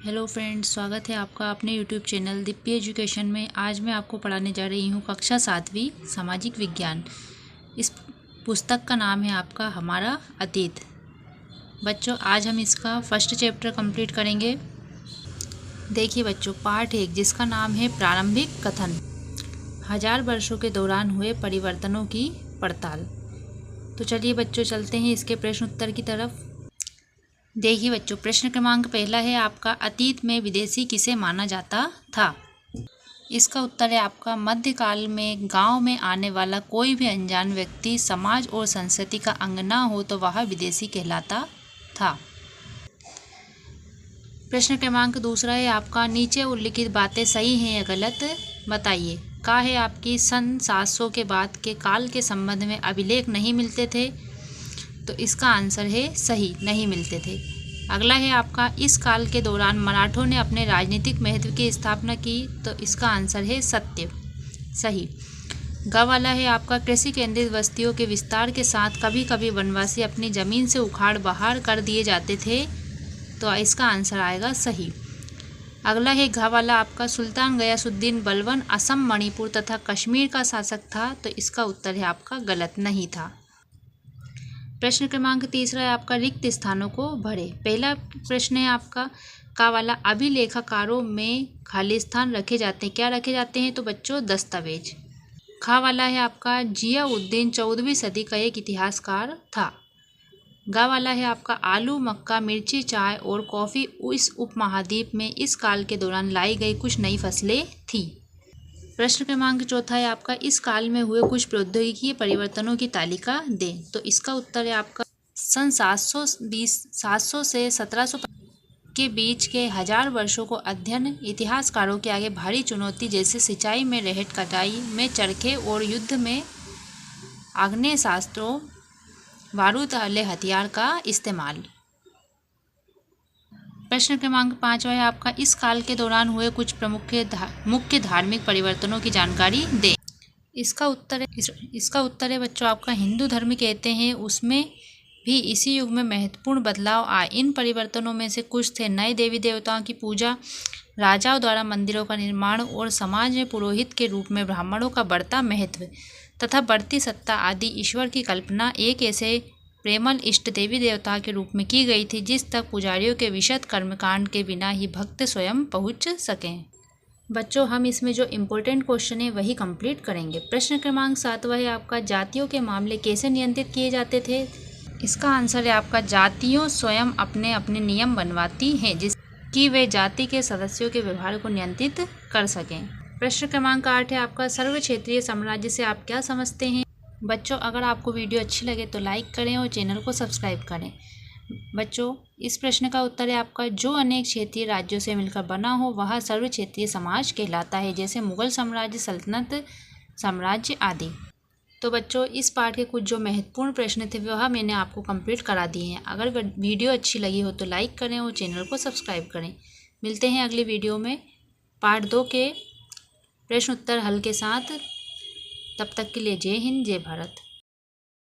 Hello friends, स्वागत है आपका अपने यूट्यूब चैनल दिप्पी एजुकेशन में। आज मैं आपको पढ़ाने जा रही हूँ कक्षा 7वीं सामाजिक विज्ञान। इस पुस्तक का नाम है आपका हमारा अतीत। बच्चों, आज हम इसका फर्स्ट चैप्टर कंप्लीट करेंगे। देखिए बच्चों, पार्ट 1 जिसका नाम है प्रारंभिक कथन, 1000 वर्षों के दौरान हुए परिवर्तनों की पड़ताल। तो चलिए बच्चों, चलते हैं इसके प्रश्न उत्तर की तरफ। देखिए बच्चों, प्रश्न क्रमांक पहला है आपका, अतीत में विदेशी किसे माना जाता था? इसका उत्तर है आपका, मध्यकाल में गांव में आने वाला कोई भी अनजान व्यक्ति समाज और संस्कृति का अंग ना हो तो वह विदेशी कहलाता था। प्रश्न क्रमांक दूसरा है आपका, नीचे उल्लिखित बातें सही हैं या गलत बताइए। का है आपकी, सन 700 के बाद के काल के संबंध में अभिलेख नहीं मिलते थे, तो इसका आंसर है सही, नहीं मिलते थे। अगला है आपका, इस काल के दौरान मराठों ने अपने राजनीतिक महत्व की स्थापना की, तो इसका आंसर है सत्य, सही। ग वाला है आपका, कृषि केंद्रित बस्तियों के विस्तार के साथ कभी कभी वनवासी अपनी जमीन से उखाड़ बाहर कर दिए जाते थे, तो इसका आंसर आएगा सही। अगला है घ वाला आपका, सुल्तान गयासुद्दीन बलबन असम, मणिपुर तथा कश्मीर का शासक था, तो इसका उत्तर है आपका गलत, नहीं था। प्रश्न क्रमांक तीसरा है आपका, रिक्त स्थानों को भरे। पहला प्रश्न है आपका, का वाला, अभिलेखाकारों में खाली स्थान रखे जाते हैं, क्या रखे जाते हैं? तो बच्चों दस्तावेज। खा वाला है आपका, जियाउद्दीन 14वीं सदी का एक इतिहासकार था। गा वाला है आपका, आलू, मक्का, मिर्ची, चाय और कॉफ़ी इस उपमहाद्वीप में इस काल के दौरान लाई गई कुछ नई फसलें थीं। प्रश्न क्रमांक चौथा है आपका, इस काल में हुए कुछ प्रौद्योगिकीय परिवर्तनों की तालिका दें, तो इसका उत्तर है आपका, सन 700 से 1700 के बीच के 1000 वर्षों को अध्ययन इतिहासकारों के आगे भारी चुनौती, जैसे सिंचाई में रेहट, कटाई में चरखे और युद्ध में आग्नेयास्त्रों, बारूद वाले हथियार का इस्तेमाल। प्रश्न क्रमांक 5 है आपका, इस काल के दौरान हुए कुछ प्रमुख मुख्य धार्मिक परिवर्तनों की जानकारी दें। इसका उत्तर है बच्चों आपका, हिंदू धर्म कहते हैं उसमें भी इसी युग में महत्वपूर्ण बदलाव आए। इन परिवर्तनों में से कुछ थे, नए देवी देवताओं की पूजा, राजाओं द्वारा मंदिरों का निर्माण और समाज में पुरोहित के रूप में ब्राह्मणों का बढ़ता महत्व तथा बढ़ती सत्ता आदि। ईश्वर की कल्पना एक ऐसे प्रेमल इष्ट देवी देवता के रूप में की गई थी जिस तक पुजारियों के विशद कर्मकांड के बिना ही भक्त स्वयं पहुंच सकें। बच्चों, हम इसमें जो इम्पोर्टेंट क्वेश्चन है वही कंप्लीट करेंगे। प्रश्न क्रमांक 7 है आपका, जातियों के मामले कैसे नियंत्रित किए जाते थे? इसका आंसर है आपका, जातियों स्वयं अपने अपने नियम बनवाती हैं जिसकी वे जाति के सदस्यों के व्यवहार को नियंत्रित कर सकें। प्रश्न क्रमांक 8 है आपका, सर्व क्षेत्रीय साम्राज्य से आप क्या समझते हैं? बच्चों, अगर आपको वीडियो अच्छी लगे तो लाइक करें और चैनल को सब्सक्राइब करें। बच्चों, इस प्रश्न का उत्तर है आपका, जो अनेक क्षेत्रीय राज्यों से मिलकर बना हो वह सर्व क्षेत्रीय समाज कहलाता है, जैसे मुगल साम्राज्य, सल्तनत साम्राज्य आदि। तो बच्चों, इस पाठ के कुछ जो महत्वपूर्ण प्रश्न थे वह मैंने आपको कंप्लीट करा दिए हैं। अगर वीडियो अच्छी लगी हो तो लाइक करें और चैनल को सब्सक्राइब करें। मिलते हैं अगली वीडियो में पार्ट 2 के प्रश्न उत्तर हल के साथ। तब तक के लिए जय हिंद, जय भारत।